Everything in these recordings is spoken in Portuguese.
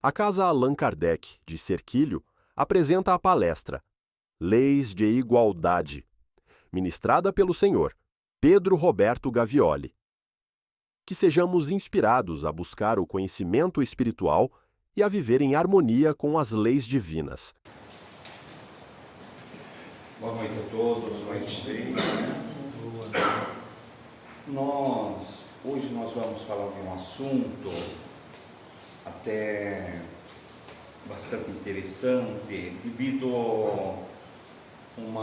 A Casa Allan Kardec, de Serquilho, apresenta a palestra Leis de Igualdade, ministrada pelo Sr. Pedro Roberto Gavioli. Que sejamos inspirados a buscar o conhecimento espiritual e a viver em harmonia com as leis divinas. Boa noite a todos, noite bem. Hoje nós vamos falar de um assunto até bastante interessante, devido a um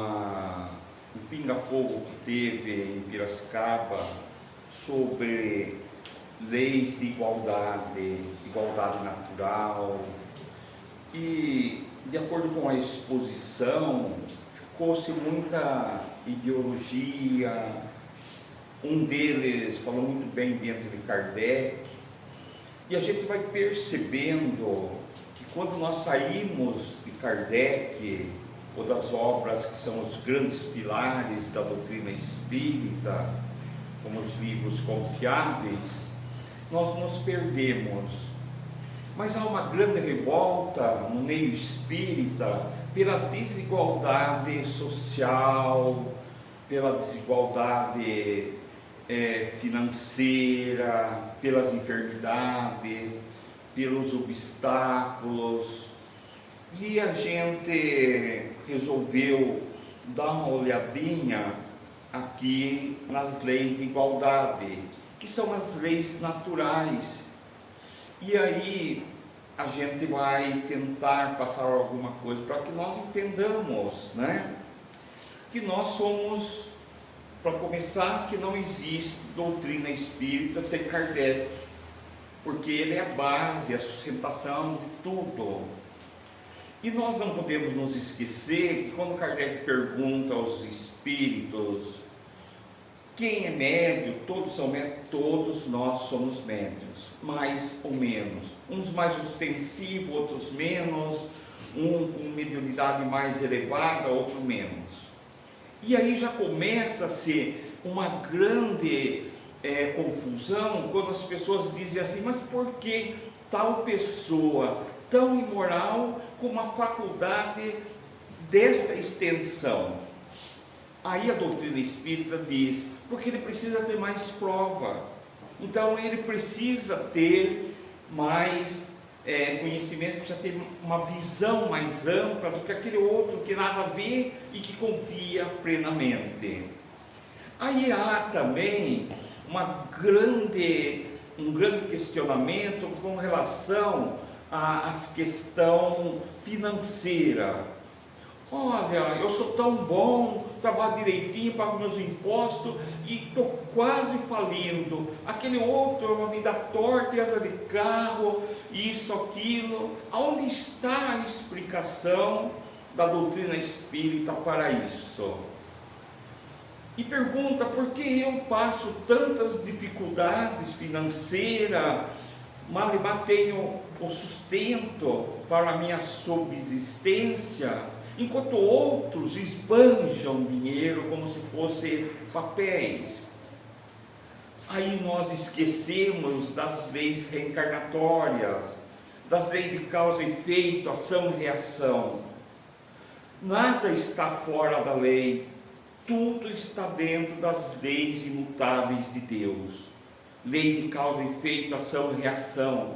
pinga-fogo que teve em Piracicaba sobre leis de igualdade natural, e de acordo com a exposição ficou-se muita ideologia. Um deles falou muito bem dentro de Kardec, e a gente vai percebendo que quando nós saímos de Kardec, ou das obras que são os grandes pilares da doutrina espírita, como os livros confiáveis, nós nos perdemos. Mas há uma grande revolta no meio espírita pela desigualdade social, pela desigualdade financeira, pelas enfermidades, pelos obstáculos. E a gente resolveu dar uma olhadinha aqui nas leis de igualdade, que são as leis naturais. E aí a gente vai tentar passar alguma coisa para que nós entendamos, né? Que nós somos, para começar, que não existe doutrina espírita sem Kardec, porque ele é a base, a sustentação de tudo. E nós não podemos nos esquecer que quando Kardec pergunta aos espíritos quem é médio, todos são médios, todos nós somos médios, mais ou menos, uns mais ostensivos, outros menos, um com mediunidade mais elevada, outro menos. E aí já começa a ser uma grande confusão quando as pessoas dizem assim: mas por que tal pessoa tão imoral com uma faculdade desta extensão? Aí a doutrina espírita diz: porque ele precisa ter mais prova, então ele precisa ter mais conhecimento, precisa ter uma visão mais ampla do que aquele outro que nada vê e que confia plenamente. Aí há também um grande questionamento com relação à questão financeira. Olha, eu sou tão bom, trabalho direitinho, pago meus impostos e estou quase falindo. Aquele outro é uma vida torta, anda de carro, isso, aquilo. Aonde está a explicação da doutrina espírita para isso? E pergunta: por que eu passo tantas dificuldades financeiras, mal tenho o sustento para a minha subsistência, enquanto outros esbanjam dinheiro como se fossem papéis? Aí nós esquecemos das leis reencarnatórias, das leis de causa e efeito, ação e reação. Nada está fora da lei, tudo está dentro das leis imutáveis de Deus. Lei de causa e efeito, ação e reação.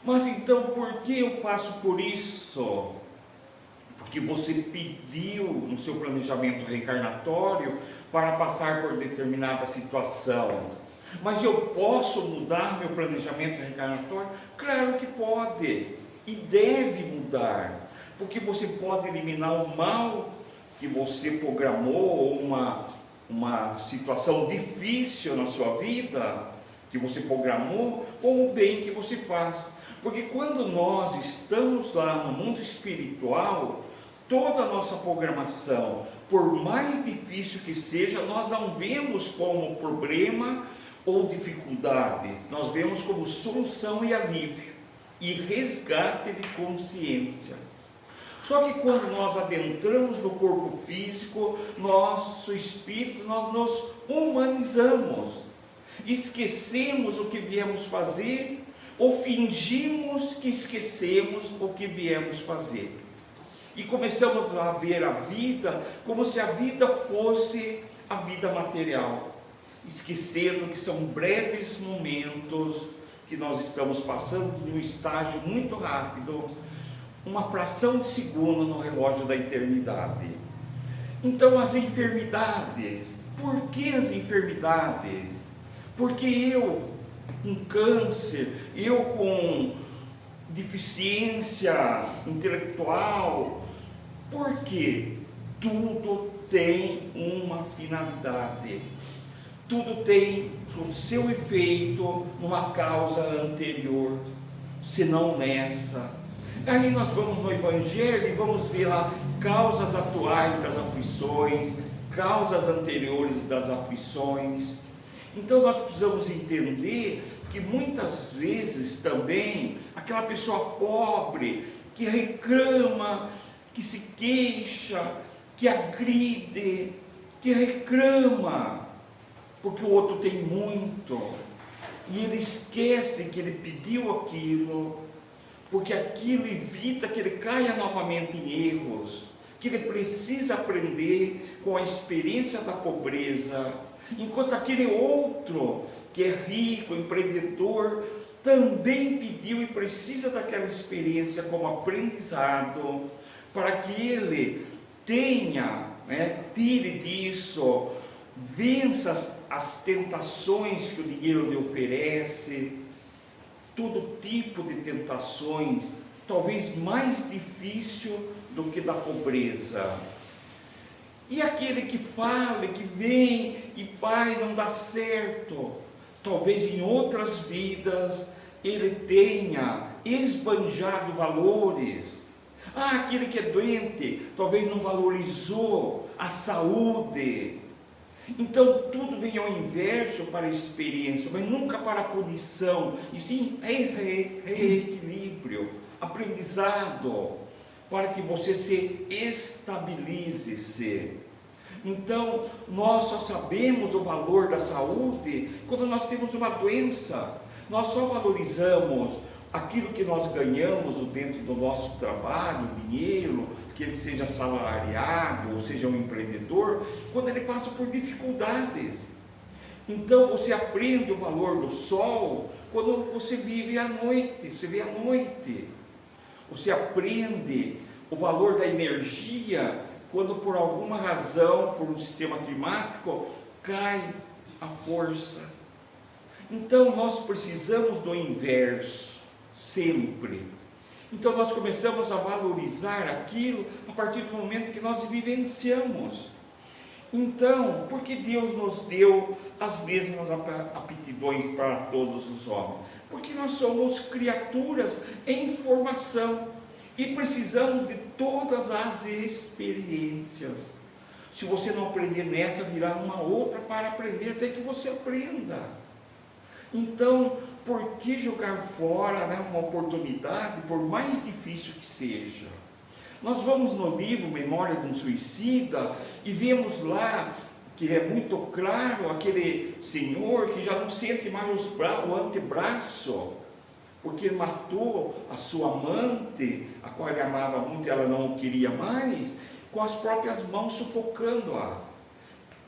Mas então por que eu passo por isso? Porque você pediu no seu planejamento reencarnatório para passar por determinada situação. Mas eu posso mudar meu planejamento reencarnatório? Claro que pode e deve mudar, porque você pode eliminar o mal que você programou, uma situação difícil na sua vida que você programou, com o bem que você faz. Porque quando nós estamos lá no mundo espiritual, toda a nossa programação, por mais difícil que seja, nós não vemos como problema ou dificuldade, nós vemos como solução e alívio e resgate de consciência. Só que quando nós adentramos no corpo físico, nosso espírito, nós nos humanizamos, esquecemos o que viemos fazer, ou fingimos que esquecemos o que viemos fazer. E começamos a ver a vida como se a vida fosse a vida material, esquecendo que são breves momentos que nós estamos passando de um estágio muito rápido, uma fração de segundo no relógio da eternidade. Então as enfermidades, por que as enfermidades? Porque eu com câncer, eu com deficiência intelectual, porque tudo tem uma finalidade, tudo tem o seu efeito numa causa anterior, senão nessa. Aí nós vamos no Evangelho e vamos ver lá causas atuais das aflições, causas anteriores das aflições. Então nós precisamos entender que muitas vezes também aquela pessoa pobre que reclama, que se queixa, que agride, que reclama, porque o outro tem muito, e ele esquece que ele pediu aquilo, porque aquilo evita que ele caia novamente em erros, que ele precisa aprender com a experiência da pobreza, enquanto aquele outro que é rico, empreendedor, também pediu e precisa daquela experiência como aprendizado, para que ele tenha, tire disso, vença as tentações que o dinheiro lhe oferece, todo tipo de tentações, talvez mais difícil do que da pobreza. E aquele que fala, que vem e vai, não dá certo, talvez em outras vidas ele tenha esbanjado valores. Aquele que é doente, talvez não valorizou a saúde. Então tudo vem ao inverso para a experiência, mas nunca para a punição, e sim reequilíbrio, aprendizado, para que você se estabilize-se. Então nós só sabemos o valor da saúde quando nós temos uma doença. Nós só valorizamos aquilo que nós ganhamos dentro do nosso trabalho, dinheiro, que ele seja assalariado ou seja um empreendedor, quando ele passa por dificuldades. Então você aprende o valor do sol quando você vive à noite, você vê à noite. Você aprende o valor da energia quando por alguma razão, por um sistema climático, cai a força. Então nós precisamos do inverso, sempre. Então nós começamos a valorizar aquilo a partir do momento que nós vivenciamos. Então, por que Deus nos deu as mesmas aptidões para todos os homens? Porque nós somos criaturas em formação e precisamos de todas as experiências. Se você não aprender nessa, virá uma outra para aprender, até que você aprenda. Então, por que jogar fora uma oportunidade, por mais difícil que seja? Nós vamos no livro Memória de um Suicida e vemos lá, que é muito claro, aquele senhor que já não sente mais o antebraço, porque ele matou a sua amante, a qual ele amava muito e ela não o queria mais, com as próprias mãos sufocando-a.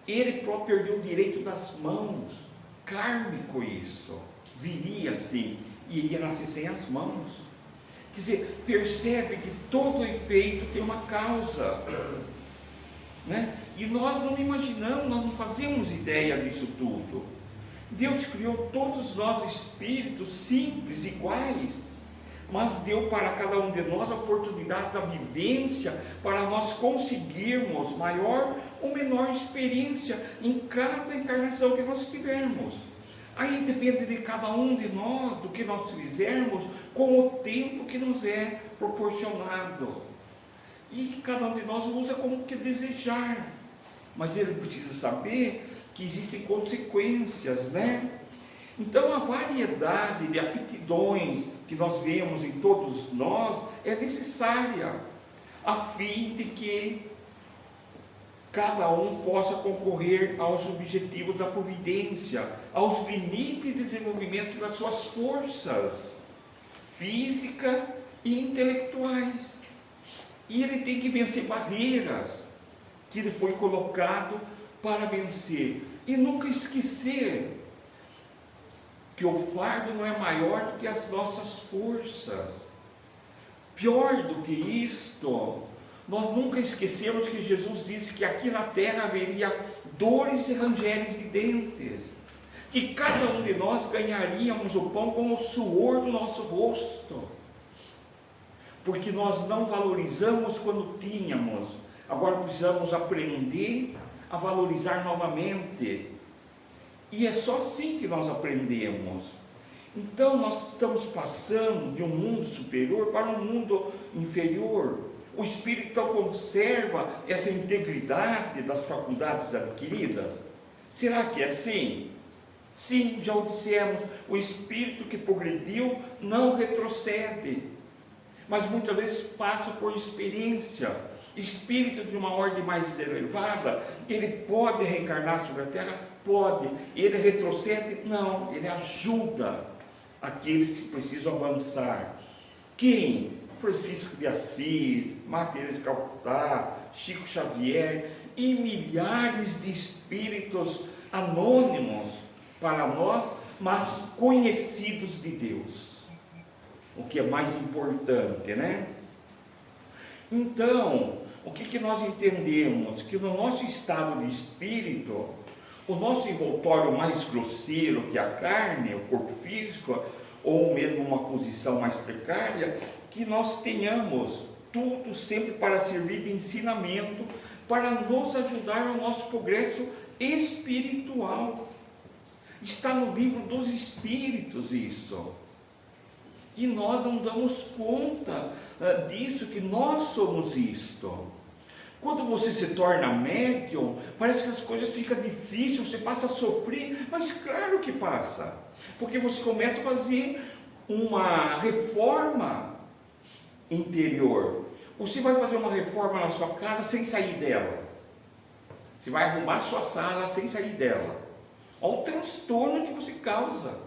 Ele próprio perdeu o direito das mãos, kármico isso, viria assim, e iria nascer sem as mãos. Quer dizer, percebe que todo efeito tem uma causa, e nós não imaginamos, nós não fazemos ideia disso tudo. Deus criou todos nós espíritos simples, iguais, mas deu para cada um de nós a oportunidade da vivência, para nós conseguirmos maior ou menor experiência em cada encarnação que nós tivermos. Aí depende de cada um de nós, do que nós fizermos, com o tempo que nos é proporcionado. E cada um de nós usa como que desejar. Mas ele precisa saber que existem consequências, Então a variedade de aptidões que nós vemos em todos nós é necessária, a fim de que cada um possa concorrer aos objetivos da providência, aos limites de desenvolvimento das suas forças. física e intelectuais. E ele tem que vencer barreiras que ele foi colocado para vencer. E nunca esquecer que o fardo não é maior do que as nossas forças. Pior do que isto, nós nunca esquecemos que Jesus disse que aqui na terra haveria dores e rangeres de dentes, que cada um de nós ganharíamos o pão com o suor do nosso rosto, porque nós não valorizamos quando tínhamos, agora precisamos aprender a valorizar novamente, e é só assim que nós aprendemos. Então nós estamos passando de um mundo superior para um mundo inferior. O Espírito então conserva essa integridade das faculdades adquiridas? Será que é assim? Sim, já o dissemos, o Espírito que progrediu não retrocede, mas muitas vezes passa por experiência. Espírito de uma ordem mais elevada, ele pode reencarnar sobre a terra? Pode. Ele retrocede? Não, ele ajuda aqueles que precisam avançar. Quem? Francisco de Assis, Madre Teresa de Calcutá, Chico Xavier e milhares de espíritos anônimos para nós, mas conhecidos de Deus, o que é mais importante, né? Então, o que nós entendemos? Que no nosso estado de espírito, o nosso envoltório mais grosseiro que a carne, o corpo físico, ou mesmo uma posição mais precária, que nós tenhamos tudo sempre para servir de ensinamento, para nos ajudar no nosso progresso espiritual. Está no livro dos Espíritos isso. E nós não damos conta disso, que nós somos isto. Quando você se torna médium, parece que as coisas ficam difíceis, você passa a sofrer, mas claro que passa, porque você começa a fazer uma reforma interior. Você vai fazer uma reforma na sua casa sem sair dela, você vai arrumar sua sala sem sair dela. Olha o transtorno que você causa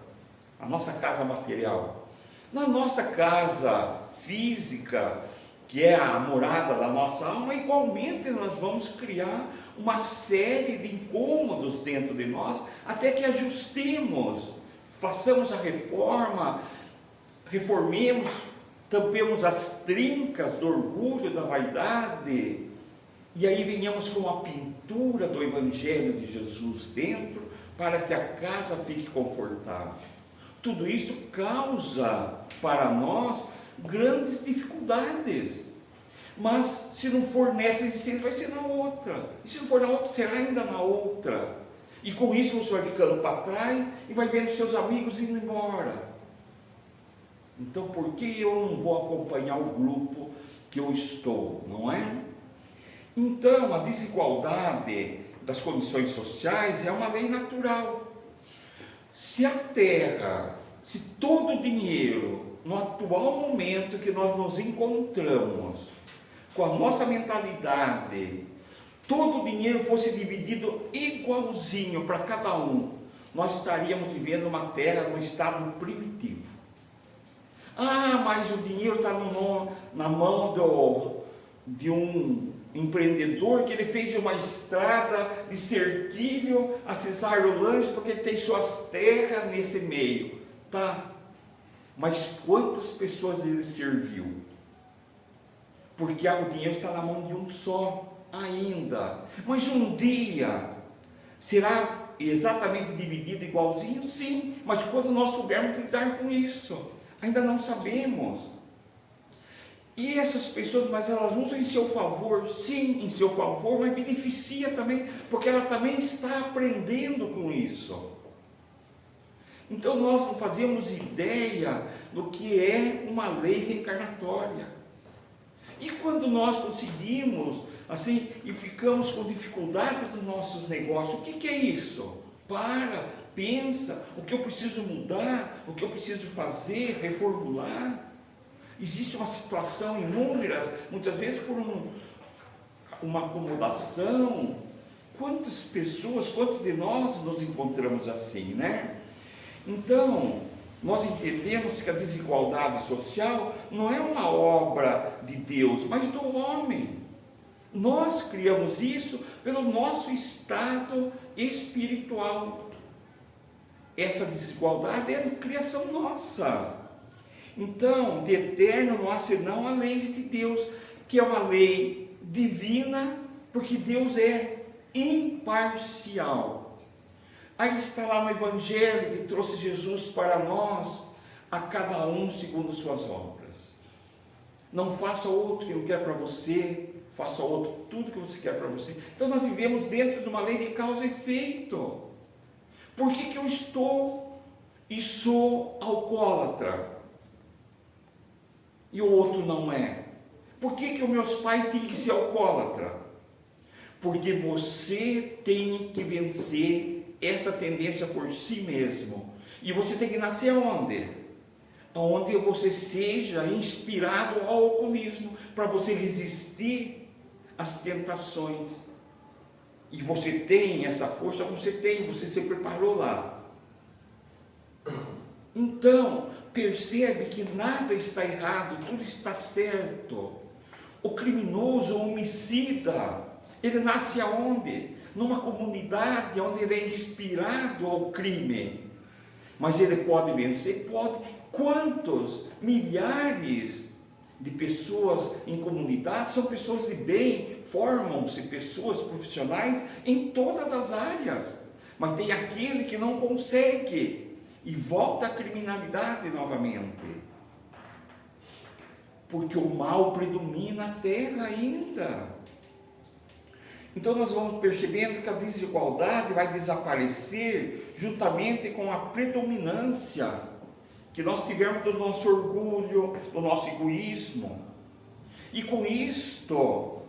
na nossa casa material. Na nossa casa física, que é a morada da nossa alma, igualmente nós vamos criar uma série de incômodos dentro de nós, até que ajustemos, façamos a reforma, reformemos, tampemos as trincas do orgulho, da vaidade, e aí venhamos com a pintura do Evangelho de Jesus dentro, para que a casa fique confortável. Tudo isso causa para nós grandes dificuldades, mas se não for nessa existência, vai ser na outra, e se não for na outra, será ainda na outra, e com isso você vai ficando para trás, e vai vendo seus amigos indo embora. Então por que eu não vou acompanhar o grupo que eu estou, não é? Então a desigualdade das condições sociais é uma lei natural. Se a terra, se todo o dinheiro, no atual momento que nós nos encontramos, com a nossa mentalidade, todo o dinheiro fosse dividido igualzinho para cada um, nós estaríamos vivendo uma terra no estado primitivo. Ah, mas o dinheiro está na mão de um empreendedor que ele fez uma estrada de Serquilho a Cesário Lange, porque ele tem suas terras nesse meio. Tá, mas quantas pessoas ele serviu? Porque o dinheiro está na mão de um só ainda. Mas um dia, será exatamente dividido igualzinho? Sim, mas quando nós soubermos lidar com isso, ainda não sabemos. E essas pessoas, mas elas usam em seu favor? Sim, em seu favor, mas beneficia também, porque ela também está aprendendo com isso. Então nós não fazemos ideia do que é uma lei reencarnatória. E quando nós conseguimos, assim, e ficamos com dificuldade nos nossos negócios, o que é isso? Pensa, o que eu preciso mudar, o que eu preciso fazer, reformular. Existe uma situação inúmeras, muitas vezes por uma acomodação. Quantas pessoas, quantos de nós nos encontramos assim, né? Então, Nós entendemos que a desigualdade social não é uma obra de Deus, mas do homem. Nós criamos isso pelo nosso estado espiritual. Essa desigualdade é criação nossa. Então, de eterno não há senão a lei de Deus, que é uma lei divina, porque Deus é imparcial. Aí está lá no Evangelho que trouxe Jesus para nós, a cada um segundo suas obras. Não faça outro que não quer para você, faça ao outro tudo que você quer para você. Então nós vivemos dentro de uma lei de causa e efeito. Por que eu estou e sou alcoólatra e o outro não é? Por que os meus pais têm que ser alcoólatra? Porque você tem que vencer essa tendência por si mesmo. E você tem que nascer onde? Onde você seja inspirado ao alcoolismo, para você resistir às tentações. E você tem essa força, você se preparou lá. Então, percebe que nada está errado, tudo está certo. O criminoso, o homicida, ele nasce aonde? Numa comunidade onde ele é inspirado ao crime. Mas ele pode vencer? Pode. Quantos milhares de pessoas em comunidade são pessoas de bem, formam-se pessoas profissionais em todas as áreas. Mas tem aquele que não consegue e volta à criminalidade novamente. Porque o mal predomina na terra ainda. Então nós vamos percebendo que a desigualdade vai desaparecer juntamente com a predominância que nós tivermos do nosso orgulho, do nosso egoísmo. E com isto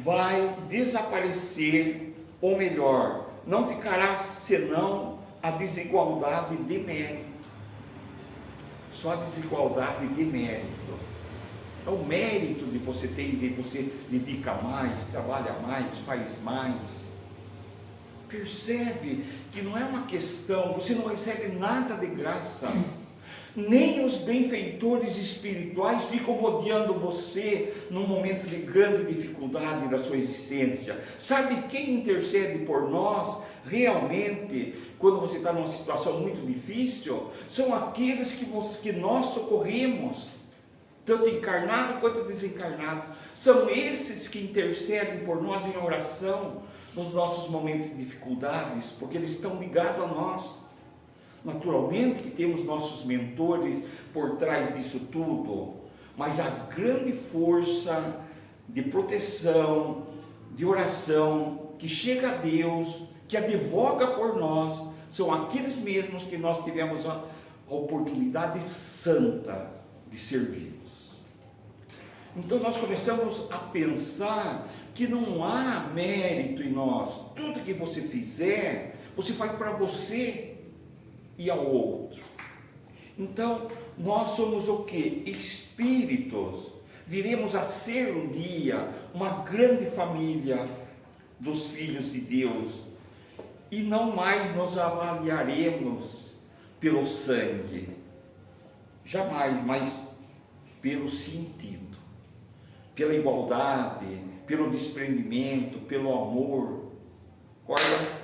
vai desaparecer, ou melhor, não ficará senão a desigualdade de mérito. Só a desigualdade de mérito. É o mérito de você ter, de você dedica mais, trabalha mais, faz mais. Percebe que não é uma questão, você não recebe nada de graça. Nem os benfeitores espirituais ficam rodeando você num momento de grande dificuldade da sua existência. Sabe quem intercede por nós realmente, quando você está numa situação muito difícil? São aqueles que nós socorremos, tanto encarnado quanto desencarnado. São esses que intercedem por nós em oração, nos nossos momentos de dificuldades, porque eles estão ligados a nós. Naturalmente que temos nossos mentores por trás disso tudo, mas a grande força de proteção, de oração, que chega a Deus, que advoga por nós, são aqueles mesmos que nós tivemos a oportunidade santa de servi-los. Então nós começamos a pensar que não há mérito em nós. Tudo que você fizer, você faz para você e ao outro. Então, nós somos o que? Espíritos. Viremos a ser um dia uma grande família dos filhos de Deus. E não mais nos avaliaremos pelo sangue. Jamais, mas pelo sentido. Pela igualdade, pelo desprendimento, pelo amor. Acorda?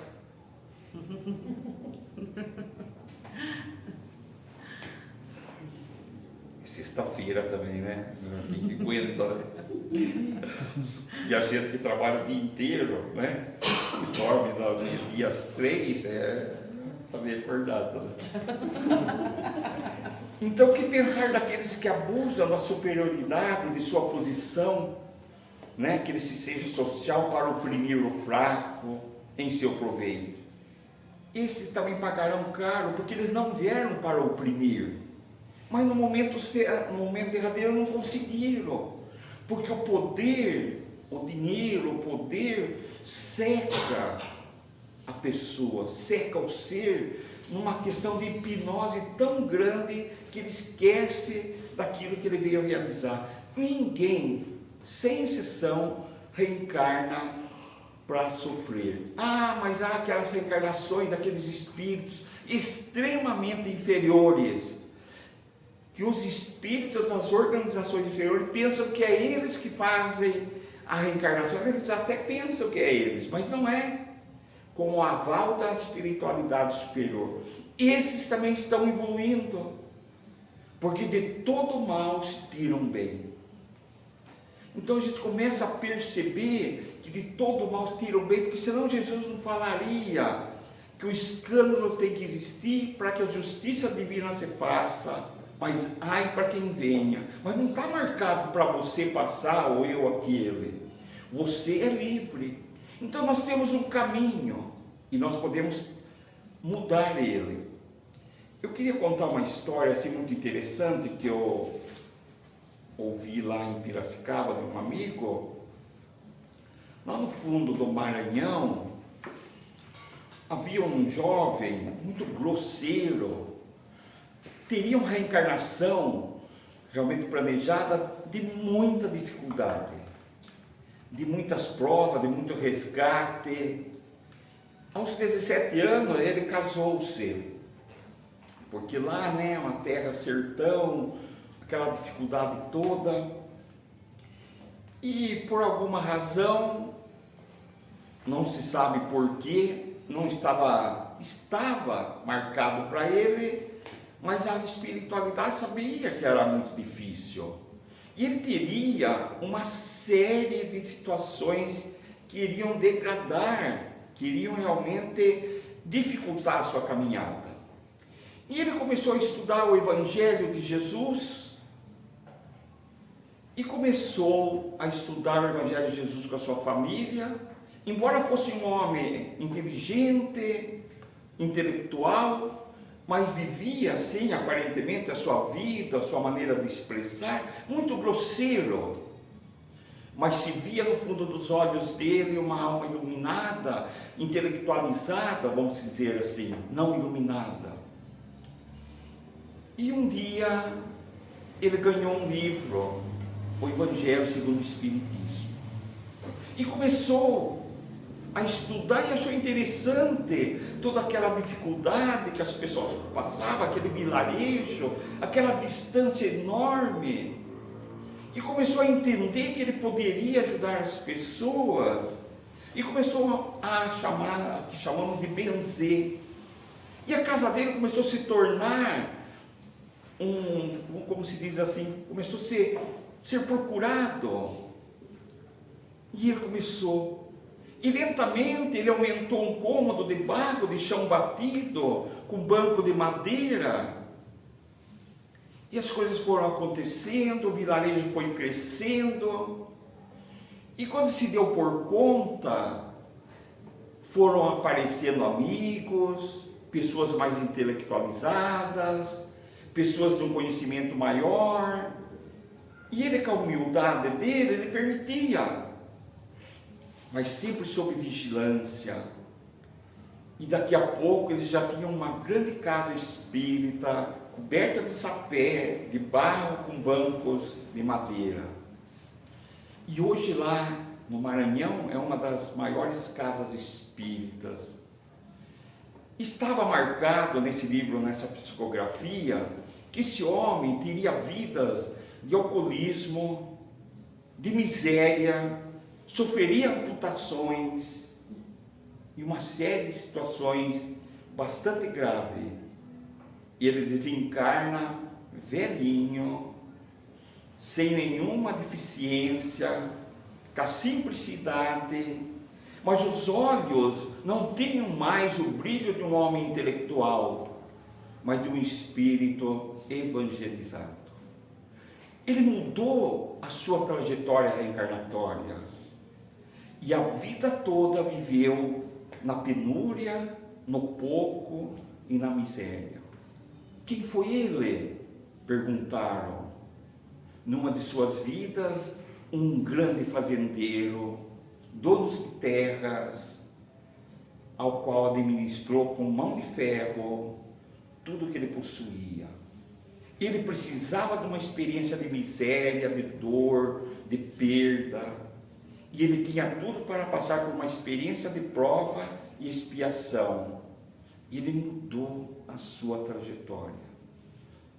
Sexta-feira também, né? Ninguém aguenta. E a gente que trabalha o dia inteiro, né? Que dorme no meio-dia às 3, está meio acordado. Né? Então, o que pensar daqueles que abusam da superioridade de sua posição, né? Que ele se seja social para oprimir o fraco em seu proveito? Esses também pagarão caro, porque eles não vieram para oprimir. Mas no momento derradeiro não conseguiram, porque o poder, o dinheiro, o poder seca a pessoa, seca o ser, numa questão de hipnose tão grande que ele esquece daquilo que ele veio realizar. Ninguém, sem exceção, reencarna para sofrer. Mas há aquelas reencarnações daqueles espíritos extremamente inferiores, que os espíritos das organizações inferiores pensam que é eles que fazem a reencarnação. Eles até pensam que é eles, mas não é. Com o aval da espiritualidade superior. Esses também estão evoluindo, porque de todo mal se tira um bem. Então a gente começa a perceber que de todo mal se tira um bem, porque senão Jesus não falaria que o escândalo tem que existir para que a justiça divina se faça, mas ai para quem venha. Mas não está marcado para você passar ou eu aquele. Você é livre. Então nós temos um caminho e nós podemos mudar ele. Eu queria contar uma história assim muito interessante que eu ouvi lá em Piracicaba de um amigo. Lá no fundo do Maranhão havia um jovem muito grosseiro, teria uma reencarnação realmente planejada de muita dificuldade, de muitas provas, de muito resgate. Aos 17 anos ele casou-se, porque lá, uma terra sertão, aquela dificuldade toda, e por alguma razão, não se sabe porquê, não estava marcado para ele, mas a espiritualidade sabia que era muito difícil. E ele teria uma série de situações que iriam degradar, que iriam realmente dificultar a sua caminhada. E ele começou a estudar o Evangelho de Jesus, e começou a estudar o Evangelho de Jesus com a sua família. Embora fosse um homem inteligente, intelectual, mas vivia assim, aparentemente, a sua vida, a sua maneira de expressar, muito grosseiro. Mas se via no fundo dos olhos dele uma alma iluminada, intelectualizada, vamos dizer assim, não iluminada. E um dia ele ganhou um livro, o Evangelho segundo o Espiritismo, e começou a estudar e achou interessante toda aquela dificuldade que as pessoas passavam, aquele vilarejo, aquela distância enorme, e começou a entender que ele poderia ajudar as pessoas, e começou a chamar, que chamamos de benzer, e a casa dele começou a se tornar como se diz assim, começou a ser procurado, e ele começou. E lentamente ele aumentou um cômodo de barro, de chão batido, com banco de madeira. E as coisas foram acontecendo, o vilarejo foi crescendo. E quando se deu por conta, foram aparecendo amigos, pessoas mais intelectualizadas, pessoas de um conhecimento maior. E ele, com a humildade dele, ele permitia, mas sempre sob vigilância. E daqui a pouco eles já tinham uma grande casa espírita, coberta de sapé, de barro, com bancos de madeira. E hoje lá no Maranhão é uma das maiores casas espíritas. Estava marcado nesse livro, nessa psicografia, que esse homem teria vidas de alcoolismo, de miséria, sofreria amputações e uma série de situações bastante graves. Ele desencarna velhinho, sem nenhuma deficiência, com a simplicidade, mas os olhos não tinham mais o brilho de um homem intelectual, mas de um espírito evangelizado. Ele mudou a sua trajetória reencarnatória e a vida toda viveu na penúria, no pouco e na miséria. Quem foi ele? Perguntaram. Numa de suas vidas, um grande fazendeiro, dono de terras, ao qual administrou com mão de ferro tudo que ele possuía. Ele precisava de uma experiência de miséria, de dor, de perda, e ele tinha tudo para passar por uma experiência de prova e expiação. Ele mudou a sua trajetória.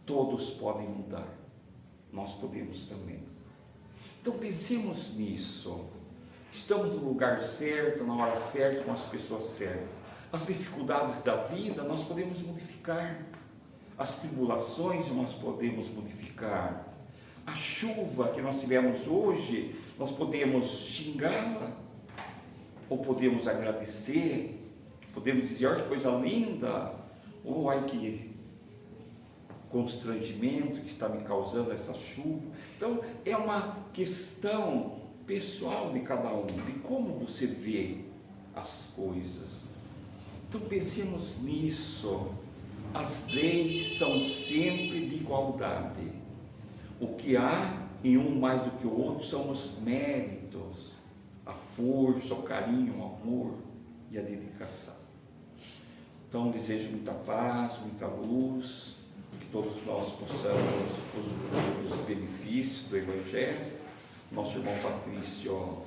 Todos podem mudar. Nós podemos também. Então pensemos nisso. Estamos no lugar certo, na hora certa, com as pessoas certas. As dificuldades da vida nós podemos modificar. As tribulações nós podemos modificar. A chuva que nós tivemos hoje, nós podemos xingá-la, ou podemos agradecer, podemos dizer, olha que coisa linda, ou ai que constrangimento que está me causando essa chuva. Então é uma questão pessoal de cada um, de como você vê as coisas. Então pensemos nisso. As leis são sempre de igualdade. O que há em um mais do que o outro são os méritos, a força, o carinho, o amor e a dedicação. Então desejo muita paz, muita luz, que todos nós possamos usufruir dos benefícios do Evangelho. Nosso irmão Patrício.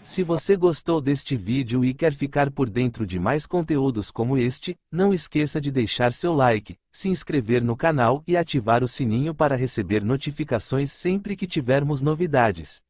Se você gostou deste vídeo e quer ficar por dentro de mais conteúdos como este, não esqueça de deixar seu like, se inscrever no canal e ativar o sininho para receber notificações sempre que tivermos novidades.